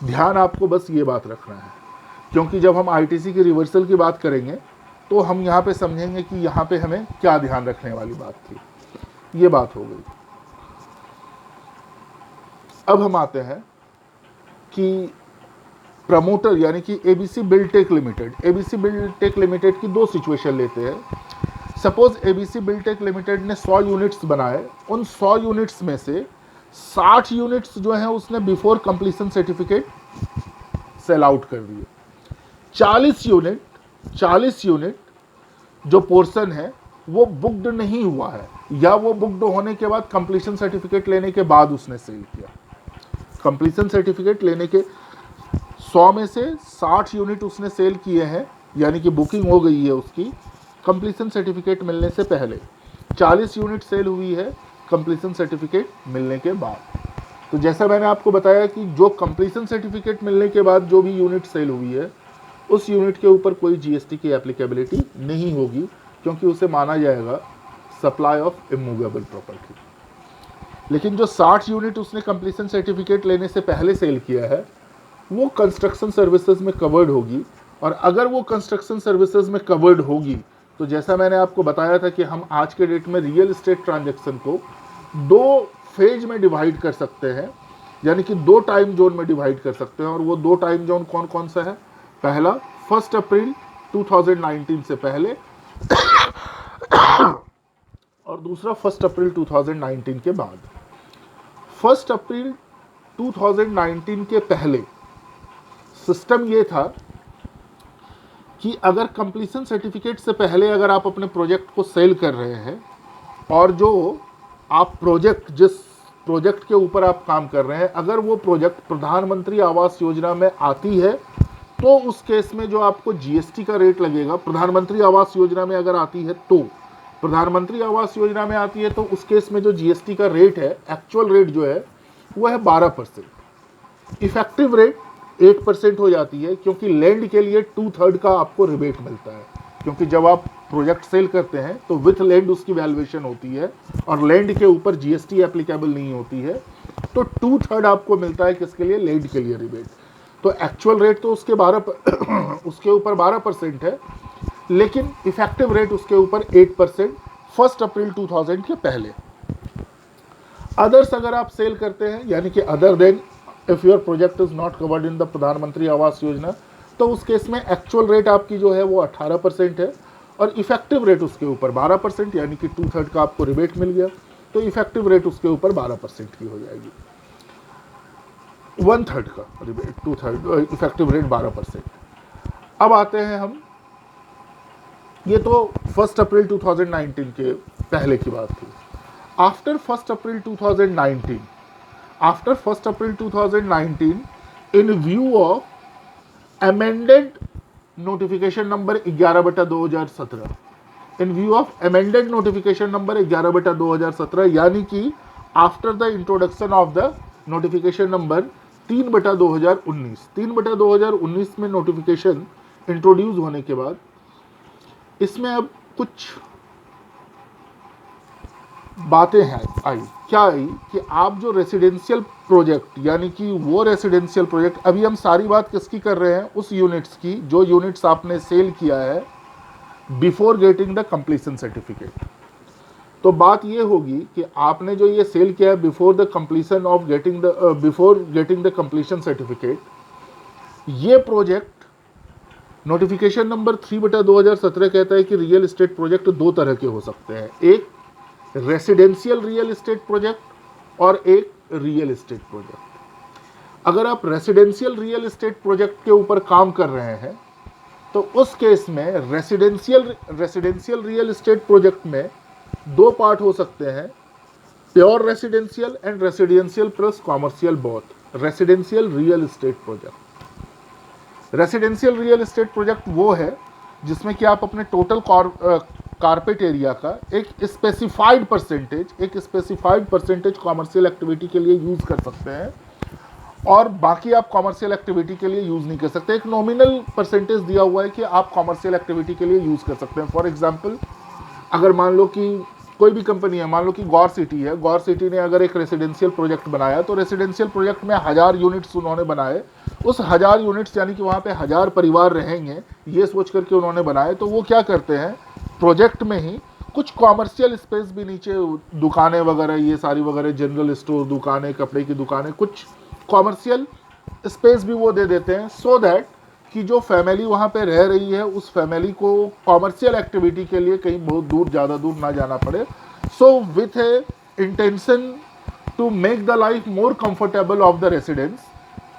ध्यान आपको बस ये बात रखना है, क्योंकि जब हम आईटीसी की रिवर्सल की बात करेंगे तो हम यहाँ पे समझेंगे कि यहाँ पे हमें क्या ध्यान रखने वाली बात थी। ये बात हो गई। अब हम आते हैं कि प्रमोटर यानी कि ABC Buildtech limited, ABC Buildtech limited की दो सिचुएशन लेते हैं। सपोज एबीसी बिल्डटेक लिमिटेड ने 100 यूनिट्स बनाए, उन 100 यूनिट्स में से 60 यूनिट्स जो हैं उसने before completion certificate sell out कर दिए। 40 यूनिट जो पोर्शन है वो बुक्ड नहीं हुआ है, या वो बुक्ड होने के बाद कंप्लीशन सर्टिफिकेट लेने के बाद उसने सेल किया। कंप्लीशन सर्टिफिकेट लेने के 100 में से 60 यूनिट उसने सेल किए हैं, यानी कि बुकिंग हो गई है उसकी कंप्लीशन सर्टिफिकेट मिलने से पहले। 40 यूनिट सेल हुई है कंप्लीशन सर्टिफिकेट मिलने के बाद। तो जैसा मैंने आपको बताया कि जो कंप्लीशन सर्टिफिकेट मिलने के बाद जो भी यूनिट सेल हुई है, उस यूनिट के ऊपर कोई जीएसटी की एप्लीकेबिलिटी नहीं होगी, क्योंकि उसे माना जाएगा सप्लाई ऑफ इमूवेबल प्रॉपर्टी। लेकिन जो 60 यूनिट उसने कंप्लीशन सर्टिफिकेट लेने से पहले सेल किया है, वो कंस्ट्रक्शन सर्विसेज में कवर्ड होगी। और अगर वो कंस्ट्रक्शन सर्विसेज में कवर्ड होगी, तो जैसा मैंने आपको बताया था कि हम आज के डेट में रियल एस्टेट ट्रांजैक्शन को 2 फेज में डिवाइड कर सकते हैं, यानी कि 2 टाइम जोन में डिवाइड कर सकते हैं। और वो 2 टाइम जोन कौन कौन सा है? पहला 1 अप्रैल 2019 से पहले और दूसरा 1 अप्रैल 2019 के बाद। 1 अप्रैल 2019 के पहले सिस्टम ये था कि अगर कंप्लीशन सर्टिफिकेट से पहले अगर आप अपने प्रोजेक्ट को सेल कर रहे हैं, और जो आप जिस प्रोजेक्ट के ऊपर आप काम कर रहे हैं, अगर वो प्रोजेक्ट प्रधानमंत्री आवास योजना में आती है, तो उस केस में जो आपको जीएसटी का रेट लगेगा, प्रधानमंत्री आवास योजना में अगर आती है तो, प्रधानमंत्री आवास योजना में आती है तो उस केस में जो जीएसटी का रेट है, एक्चुअल रेट जो है वो है 12%। इफेक्टिव रेट 8% हो जाती है, क्योंकि लैंड के लिए 2/3 का आपको रिबेट मिलता है। क्योंकि जब आप प्रोजेक्ट सेल करते हैं तो विथ लैंड उसकी वैल्यूएशन होती है और लैंड के ऊपर जीएसटी एप्लीकेबल नहीं होती है, तो 2/3 आपको मिलता है किसके लिए? लैंड के लिए रिबेट। तो एक्चुअल रेट तो उसके ऊपर 12% है, लेकिन इफेक्टिव रेट उसके ऊपर 8% 1 अप्रैल 2000 के पहले। अदर्स अगर आप सेल करते हैं, यानी कि other than if your project is not covered in the प्रधानमंत्री आवास योजना, तो उस केस में एक्चुअल रेट आपकी जो है वो 18% है और इफेक्टिव रेट उसके ऊपर 12%, यानी कि 2/3 का आपको रिबेट मिल गया, तो इफेक्टिव रेट उसके ऊपर 12% की हो जाएगी। 1/3 का रिबेट, 2/3 इफेक्टिव रेट 12%। अब आते हैं हम, ये तो 1 अप्रैल 2019 के पहले की बात थी। After 1 April 2019 after 1 April 2019 in view of amended notification number 11/2017, in view of amended notification number 11/2017, यानी कि after the introduction of the notification number 3/2019, 3/2019 में नोटिफिकेशन इंट्रोड्यूस होने के बाद इसमें अब कुछ बातें हैं आई, क्या आई कि आप जो रेसिडेंशियल प्रोजेक्ट, यानी कि वो रेसिडेंशियल प्रोजेक्ट, अभी हम सारी बात किसकी कर रहे हैं, उस यूनिट्स की जो यूनिट्स आपने सेल किया है before getting the completion certificate. तो बात ये होगी कि आपने जो ये सेल किया है before the completion of getting the before getting the completion certificate, ये प्रोजेक्ट नोटिफिकेशन नंबर 3/2017 कहता है कि रियल एस्टेट प्रोजेक्ट दो तरह के हो सकते हैं, एक रेसिडेंशियल रियल एस्टेट प्रोजेक्ट और एक रियल एस्टेट प्रोजेक्ट। अगर आप रेसिडेंशियल रियल एस्टेट प्रोजेक्ट के ऊपर काम कर रहे हैं तो उस केस में रेसिडेंशियल रियल एस्टेट प्रोजेक्ट में दो पार्ट हो सकते हैं, pure residential and residential plus commercial both. Residential real estate project, residential real estate project वो है जिसमें कि आप अपने टोटल कारपेट एरिया का एक स्पेसिफाइड परसेंटेज कॉमर्शियल एक्टिविटी के लिए यूज कर सकते हैं और बाकी आप कॉमर्शियल एक्टिविटी के लिए यूज नहीं कर सकते। एक नॉमिनल परसेंटेज दिया हुआ है कि आप कॉमर्शियल एक्टिविटी के लिए यूज कर सकते हैं। फॉर एग्जांपल, अगर मान लो कि कोई भी कंपनी है, मान लो कि गौर सिटी है, गौर सिटी ने अगर एक रेसिडेंशियल प्रोजेक्ट बनाया तो रेसिडेंशियल प्रोजेक्ट में 1000 यूनिट्स उन्होंने बनाए, उस 1000 यूनिट्स यानी कि वहाँ पे 1000 परिवार रहेंगे ये सोच करके उन्होंने बनाए, तो वो क्या करते हैं प्रोजेक्ट में ही कुछ कॉमर्शियल स्पेस भी नीचे, दुकानें वगैरह ये सारी वगैरह, जनरल स्टोर दुकानें, कपड़े की दुकानें, कुछ कॉमर्शियल स्पेस भी वो दे देते हैं सो दैट कि जो फैमिली वहाँ पे रह रही है उस फैमिली को कॉमर्शियल एक्टिविटी के लिए कहीं बहुत दूर, ज़्यादा दूर ना जाना पड़े। So with a intention to make the life more comfortable of the residents,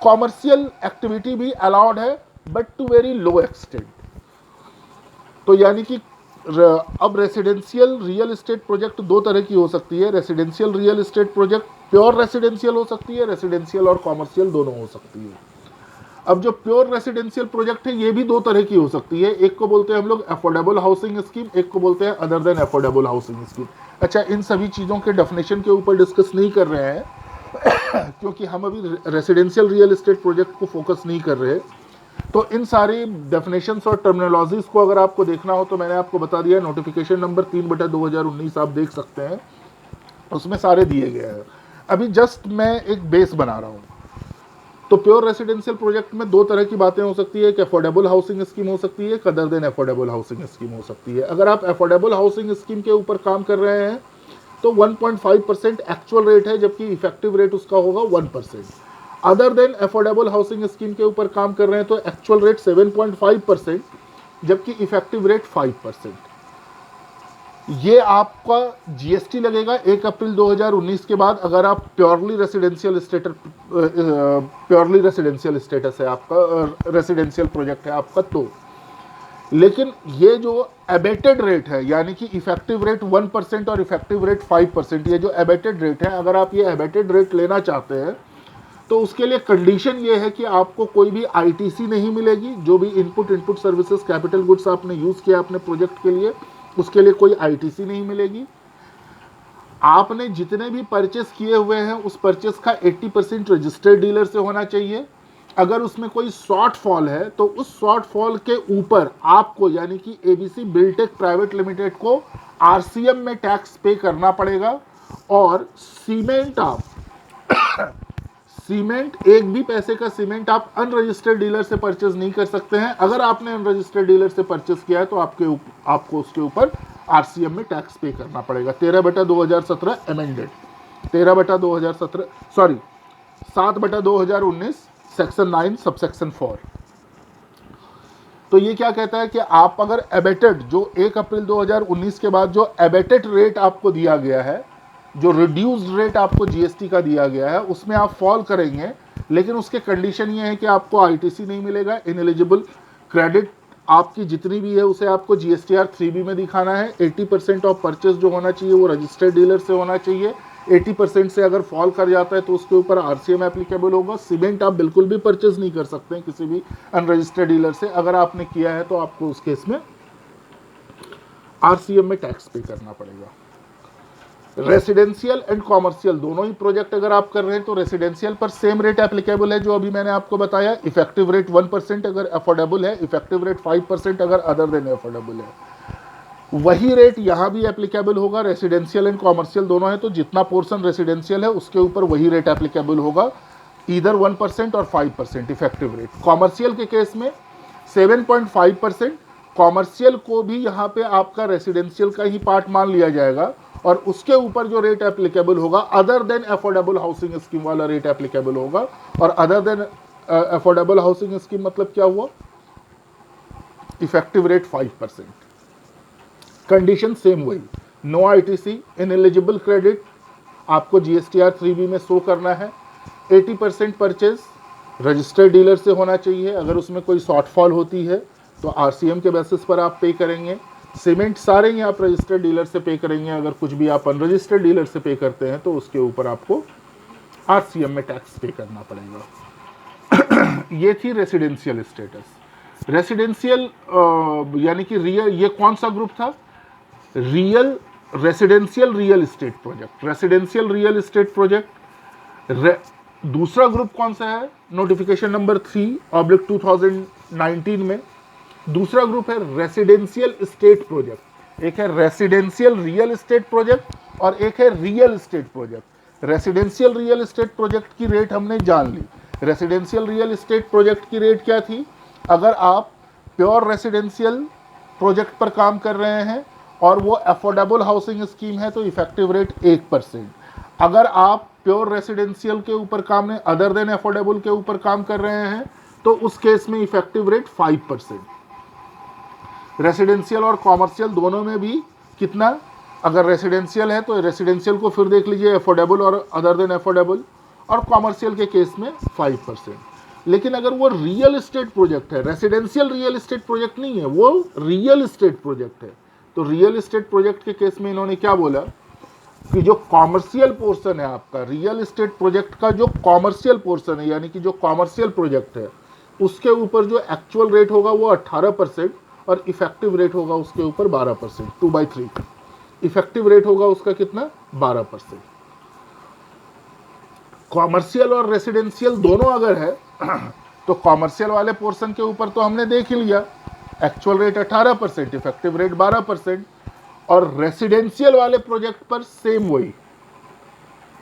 commercial activity भी अलाउड है but to very low extent. तो यानी कि अब रेसिडेंशियल रियल एस्टेट प्रोजेक्ट दो तरह की हो सकती है। Residential real estate project pure residential हो सकती है, रेसिडेंशियल और कॉमर्शियल दोनों हो सकती है। अब जो प्योर रेसिडेंशियल प्रोजेक्ट है ये भी दो तरह की हो सकती है, एक को बोलते हैं हम लोग अफोर्डेबल हाउसिंग स्कीम, एक को बोलते हैं other then affordable housing scheme. अच्छा, इन सभी चीज़ों के डेफिनेशन के ऊपर डिस्कस नहीं कर रहे हैं क्योंकि हम अभी रेसिडेंशियल रियल एस्टेट प्रोजेक्ट को फोकस नहीं कर रहे। तो इन सारी डेफिनेशंस और टर्मिनोलॉजीज को अगर आपको देखना हो तो मैंने आपको बता दिया, नोटिफिकेशन नंबर 3/2019 आप देख सकते हैं, उसमें सारे दिए गए हैं। अभी जस्ट मैं एक बेस बना रहा हूँ। तो प्योर रेसिडेंशियल प्रोजेक्ट में दो तरह की बातें हो सकती है, एक अफोर्डेबल हाउसिंग स्कीम हो सकती है, एक other than affordable housing scheme हो सकती है। अगर आप अफोर्डेबल हाउसिंग स्कीम के ऊपर काम कर रहे हैं तो 1.5% एक्चुअल रेट है, जबकि इफेक्टिव रेट उसका होगा 1%। Other than affordable housing scheme के ऊपर काम कर रहे हैं तो एक्चुअल रेट 7.5%, जबकि इफेक्टिव रेट 5%। ये आपका जीएसटी लगेगा 1 अप्रैल 2019 के बाद, अगर आप प्योरली रेसिडेंशियल स्टेटस है आपका, रेसिडेंशियल प्रोजेक्ट है आपका तो। लेकिन ये जो एबेटेड रेट है, यानी कि इफेक्टिव रेट 1% और इफेक्टिव रेट 5%, ये जो एबेटेड रेट है, अगर आप ये एबेटेड रेट लेना चाहते हैं तो उसके लिए कंडीशन ये है कि आपको कोई भी आईटीसी नहीं मिलेगी। जो भी इनपुट सर्विसेज कैपिटल गुड्स आपने यूज़ किया अपने प्रोजेक्ट के लिए, उसके लिए कोई आईटीसी नहीं मिलेगी। आपने जितने भी परचेस किए हुए हैं उस परचेस का 80% रजिस्टर्ड डीलर से होना चाहिए। अगर उसमें कोई शॉर्टफॉल है तो उस शॉर्टफॉल के ऊपर आपको, यानी कि एबीसी बिल्टेक प्राइवेट लिमिटेड को आरसीएम में टैक्स पे करना पड़ेगा। और सीमेंट एक भी पैसे का सीमेंट आप अनरजिस्टर्ड डीलर से परचेज नहीं कर सकते हैं। अगर आपने अनरजिस्टर्ड डीलर से परचेज किया है तो आपको उसके ऊपर आरसीएम में टैक्स पे करना पड़ेगा। 13/2017 अमेंडेड, 7/2019 सेक्शन 9 सबसेक्शन 4। तो ये क्या कहता है कि आप अगर एबेटेड, जो 1 अप्रैल 2019 के बाद जो एबेटेड रेट आपको दिया गया है, जो रिड्यूस्ड रेट आपको जीएसटी का दिया गया है, उसमें आप फॉल करेंगे, लेकिन उसके कंडीशन ये है कि आपको आईटीसी नहीं मिलेगा। इनएलिजिबल क्रेडिट आपकी जितनी भी है उसे आपको जीएसटीआर 3B में दिखाना है। 80% ऑफ परचेज जो होना चाहिए वो रजिस्टर्ड डीलर से होना चाहिए। 80% से अगर फॉल कर जाता है तो उसके ऊपर आरसीएम एप्लीकेबल होगा। सीमेंट आप बिल्कुल भी परचेज नहीं कर सकते हैं किसी भी अनरजिस्टर्ड डीलर से, अगर आपने किया है तो आपको उस केस में आरसीएम में टैक्स पे करना पड़ेगा। रेसिडेंशियल एंड कॉमर्शियल दोनों ही प्रोजेक्ट अगर आप कर रहे हैं तो रेसिडेंशियल पर सेम रेट एप्लीकेबल है जो अभी मैंने आपको बताया। इफेक्टिव रेट 1% अगर अफोर्डेबल है, इफेक्टिव रेट 5% अगर अदर देन अफोर्डेबल है। वही रेट यहाँ भी एप्लीकेबल होगा, रेसिडेंशियल एंड कॉमर्शियल दोनों है तो जितना पोर्शन रेसिडेंशियल है उसके ऊपर वही रेट एप्लीकेबल होगा, ईदर 1% और 5% इफेक्टिव रेट। कॉमर्शियल के केस में 7.5%, कॉमर्शियल को भी यहाँ पे आपका रेसिडेंशियल का ही पार्ट मान लिया जाएगा और उसके ऊपर जो रेट एप्लीकेबल होगा other than affordable housing scheme वाला रेट एप्लीकेबल होगा। और other than affordable housing scheme मतलब क्या हुआ, इफेक्टिव रेट 5%। कंडीशन सेम वही, नो आईटीसी, इनएलिजिबल क्रेडिट आपको जीएसटीआर 3B में शो करना है। 80% परचेज रजिस्टर्ड डीलर से होना चाहिए, अगर उसमें कोई शॉर्टफॉल होती है तो आरसीएम के बेसिस पर आप पे करेंगे। सीमेंट सारे ही आप रजिस्टर्ड डीलर से पे करेंगे, अगर कुछ भी आप अनरजिस्टर्ड डीलर से पे करते हैं तो उसके ऊपर आपको आरसीएम में टैक्स पे करना पड़ेगा। ये थी रेसिडेंशियल स्टेटस। रेसिडेंशियल यानी कि रियल, ये कौन सा ग्रुप था, real residential real estate project, residential real estate project. दूसरा ग्रुप कौन सा है, नोटिफिकेशन नंबर 3/2019 में दूसरा ग्रुप है रेसिडेंशियल स्टेट प्रोजेक्ट। एक है रेसिडेंशियल रियल इस्टेट प्रोजेक्ट और एक है real estate project. Residential real estate project की रेट हमने जान ली। रेसिडेंशियल रियल इस्टेट प्रोजेक्ट की रेट क्या थी, अगर आप प्योर रेसिडेंशियल प्रोजेक्ट पर काम कर रहे हैं और वो अफोर्डेबल हाउसिंग स्कीम है तो इफेक्टिव रेट 1%। अगर आप प्योर रेसिडेंशियल के ऊपर काम नहीं, अदर देन अफोर्डेबल के ऊपर काम कर रहे हैं तो उस केस में इफेक्टिव रेट 5%। रेसिडेंशियल और कॉमर्शियल दोनों में भी कितना, अगर रेसिडेंशियल है तो रेसिडेंशियल को फिर देख लीजिए अफोर्डेबल और अदर देन अफोर्डेबल, और कॉमर्शियल के केस में 5%। लेकिन अगर वो रियल इस्टेट प्रोजेक्ट है, रेसिडेंशियल रियल इस्टेट प्रोजेक्ट नहीं है, वो रियल इस्टेट प्रोजेक्ट है, तो रियल इस्टेट प्रोजेक्ट के केस में इन्होंने क्या बोला कि जो कॉमर्शियल पोर्शन है आपका रियल इस्टेट प्रोजेक्ट का, जो कॉमर्शियल पोर्शन है यानी कि जो कॉमर्शियल प्रोजेक्ट है उसके ऊपर जो एक्चुअल रेट होगा वो 18% और इफेक्टिव रेट होगा उसके ऊपर 12%, 2/3 इफेक्टिव रेट होगा उसका कितना, 12%। कॉमर्शियल और रेसिडेंशियल दोनों अगर है तो कॉमर्शियल वाले पोर्शन के ऊपर तो हमने देख ही लिया, एक्चुअल रेट 18%, इफेक्टिव रेट 12%, और रेसिडेंशियल वाले प्रोजेक्ट पर सेम वही,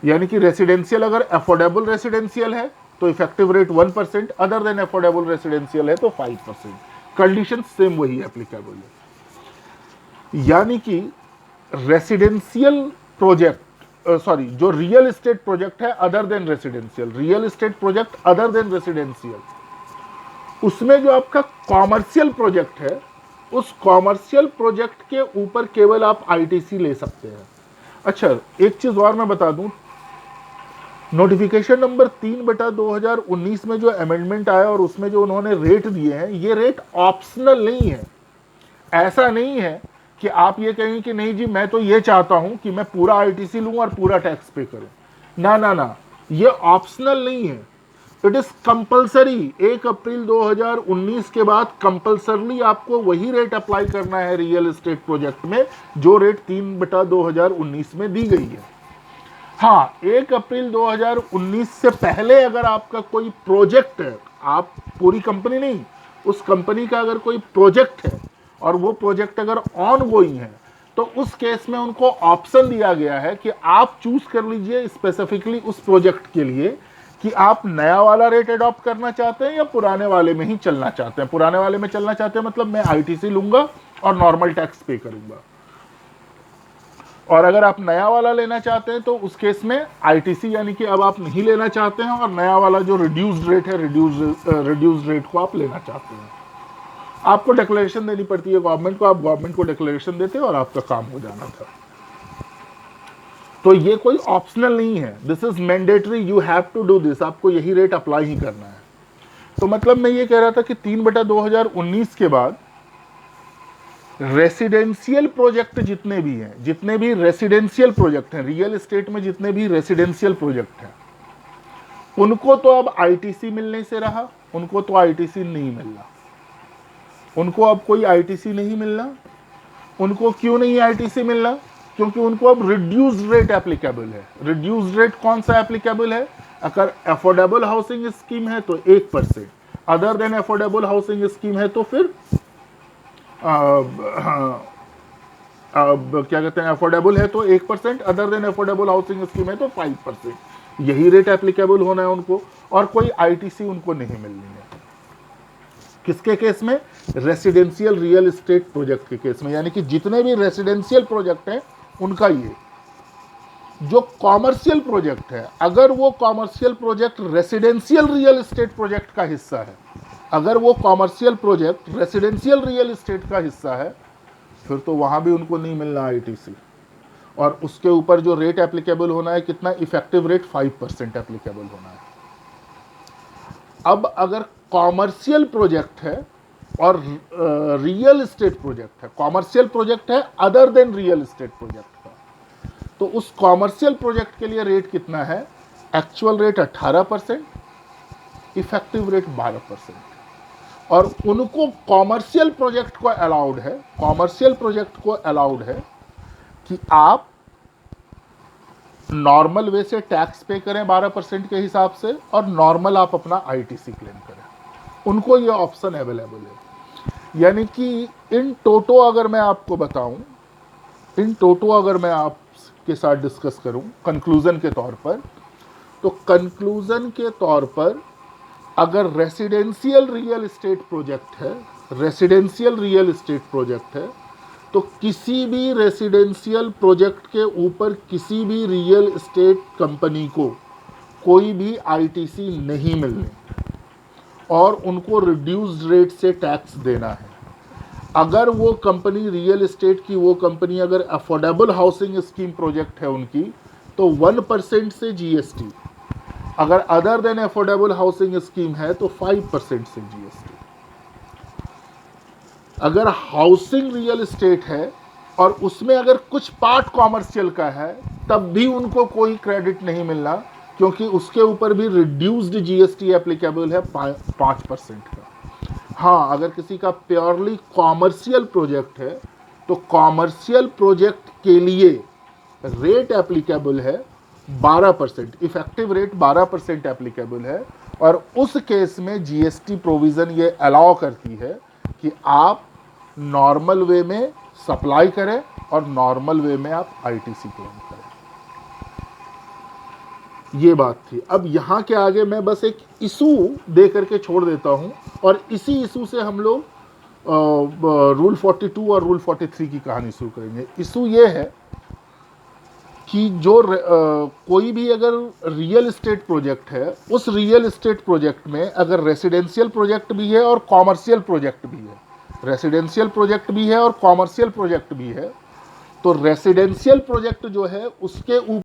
यानी कि रेसिडेंशियल अगर अफोर्डेबल रेसिडेंशियल है तो effective rate 1%, other than affordable residential है तो 5%। कंडीशन सेम वही एप्लीकेबल है। यानी कि रेसिडेंशियल प्रोजेक्ट सॉरी जो रियल इस्टेट प्रोजेक्ट है other than residential, real estate project other than residential, उसमें जो आपका कॉमर्शियल प्रोजेक्ट है उस कॉमर्शियल प्रोजेक्ट के ऊपर केवल आप आईटीसी ले सकते हैं। अच्छा, एक चीज और मैं बता दूं, नोटिफिकेशन नंबर 3/2019 में जो अमेंडमेंट आया और उसमें जो उन्होंने रेट दिए हैं, ये रेट ऑप्शनल नहीं है। ऐसा नहीं है कि आप ये कहें कि नहीं जी मैं तो ये चाहता हूं कि मैं पूरा आईटीसी लूं और पूरा टैक्स पे करूं, ना ना ना, ये ऑप्शनल नहीं है, इट इज कंपल्सरी। 1 अप्रैल 2019 के बाद कंपल्सरली आपको वही रेट अप्लाई करना है रियल एस्टेट प्रोजेक्ट में जो रेट 3/2019 में दी गई है। हाँ, 1 अप्रैल 2019 से पहले अगर आपका कोई प्रोजेक्ट है, आप पूरी कंपनी नहीं, उस कंपनी का अगर कोई प्रोजेक्ट है और वो प्रोजेक्ट अगर ऑन गोइंग है तो उस केस में उनको ऑप्शन दिया गया है कि आप चूज कर लीजिए स्पेसिफिकली उस प्रोजेक्ट के लिए कि आप नया वाला रेट अडॉप्ट करना चाहते हैं या पुराने वाले में ही चलना चाहते हैं। पुराने वाले में चलना चाहते हैं मतलब मैं आईटीसी लूंगा और नॉर्मल टैक्स पे करूंगा, और अगर आप नया वाला लेना चाहते हैं तो उस केस में आईटीसी यानी कि अब आप नहीं लेना चाहते हैं और नया वाला जो रिड्यूस्ड रेट है रिड्यूस्ड रेट को आप लेना चाहते हैं। आपको डिक्लेरेशन देनी पड़ती है गवर्नमेंट को, आप गवर्नमेंट को डिक्लेरेशन देते हैं और आपका काम हो जाना था। तो ये कोई ऑप्शनल नहीं है, this is mandatory, you have to do this, आपको यही रेट अप्लाई ही करना है। तो मतलब मैं ये कह रहा था कि 3/2019 के बाद रेसिडेंशियल प्रोजेक्ट जितने भी हैं, जितने भी रेसिडेंशियल प्रोजेक्ट हैं, रियल एस्टेट में जितने भी रेसिडेंशियल प्रोजेक्ट हैं, उनको तो अब आईटीसी मिलने से रहा, उनको तो आईटीसी नहीं मिलना, उनको अब कोई आईटीसी नहीं मिलना। उनको क्यों नहीं आईटीसी मिलना? क्योंकि उनको अब रिड्यूस्ड रेट एप्लीकेबल है। रिड्यूस्ड रेट कौन सा एप्लीकेबल है? अगर अफोर्डेबल हाउसिंग स्कीम है तो 1%, other than affordable housing scheme है तो फिर क्या कहते हैं, अफोर्डेबल है तो 1%, other than affordable housing scheme है तो 5%। यही रेट एप्लीकेबल होना है उनको, और कोई आईटीसी उनको नहीं मिलनी है। किसके केस में? रेसिडेंशियल रियल एस्टेट प्रोजेक्ट के केस में। यानी कि जितने भी रेसिडेंशियल प्रोजेक्ट हैं उनका ये। जो कॉमर्शियल प्रोजेक्ट है, अगर वो commercial project residential real estate project का हिस्सा है, अगर वो commercial project residential real estate का हिस्सा है, फिर तो वहां भी उनको नहीं मिलना आईटीसी। और उसके ऊपर जो रेट एप्लीकेबल होना है, कितना? इफेक्टिव रेट 5% एप्लीकेबल होना है। अब अगर कॉमर्शियल प्रोजेक्ट है और रियल एस्टेट प्रोजेक्ट है, कॉमर्शियल प्रोजेक्ट है other than real estate project का, तो उस कॉमर्शियल प्रोजेक्ट के लिए रेट कितना है? Actual rate 18%, effective rate 12%। और उनको कॉमर्शियल प्रोजेक्ट को अलाउड है, कॉमर्शियल प्रोजेक्ट को अलाउड है कि आप नॉर्मल वे से टैक्स पे करें 12% के हिसाब से, और नॉर्मल आप अपना आईटीसी क्लेम करें। उनको ये ऑप्शन अवेलेबल है। यानी कि इन टोटो अगर मैं आपको बताऊं, इन टोटो अगर मैं आपके साथ डिस्कस करूं कंक्लूजन के तौर पर, तो कंक्लूजन के तौर पर अगर रेसिडेंशियल रियल एस्टेट प्रोजेक्ट है, रेसिडेंशियल रियल एस्टेट प्रोजेक्ट है, तो किसी भी रेसिडेंशियल प्रोजेक्ट के ऊपर किसी भी रियल एस्टेट कंपनी को कोई भी आईटीसी नहीं मिलने, और उनको रिड्यूस्ड रेट से टैक्स देना है। अगर वो कंपनी रियल एस्टेट की, वो कंपनी अगर अफोर्डेबल हाउसिंग स्कीम प्रोजेक्ट है उनकी, तो 1% से जीएसटी, अगर other than affordable housing scheme है तो 5% से जीएसटी। अगर हाउसिंग रियल एस्टेट है और उसमें अगर कुछ पार्ट कॉमर्शियल का है, तब भी उनको कोई क्रेडिट नहीं मिलना, क्योंकि उसके ऊपर भी रिड्यूस्ड जीएसटी एप्लीकेबल है 5% का। हाँ, अगर किसी का प्योरली कॉमर्शियल प्रोजेक्ट है, तो कॉमर्शियल प्रोजेक्ट के लिए रेट एप्लीकेबल है 12%, इफेक्टिव रेट 12% एप्लीकेबल है। और उस केस में जीएसटी प्रोविज़न ये अलाउ करती है कि आप नॉर्मल वे में सप्लाई करें और नॉर्मल वे में आप आईटीसी क्लेम करें। ये बात थी। अब यहाँ के आगे मैं बस एक इशू दे करके छोड़ देता हूँ, और इसी इशू से हम लोग रूल 42 और रूल 43 की कहानी शुरू करेंगे। इशू ये है कि जो कोई भी अगर रियल एस्टेट प्रोजेक्ट है, उस रियल एस्टेट प्रोजेक्ट में अगर रेसिडेंशियल प्रोजेक्ट भी है और कॉमर्शियल प्रोजेक्ट भी है, रेसिडेंशियल प्रोजेक्ट भी है और कॉमर्शियल प्रोजेक्ट भी है, तो रेसिडेंशियल प्रोजेक्ट जो है उसके ऊपर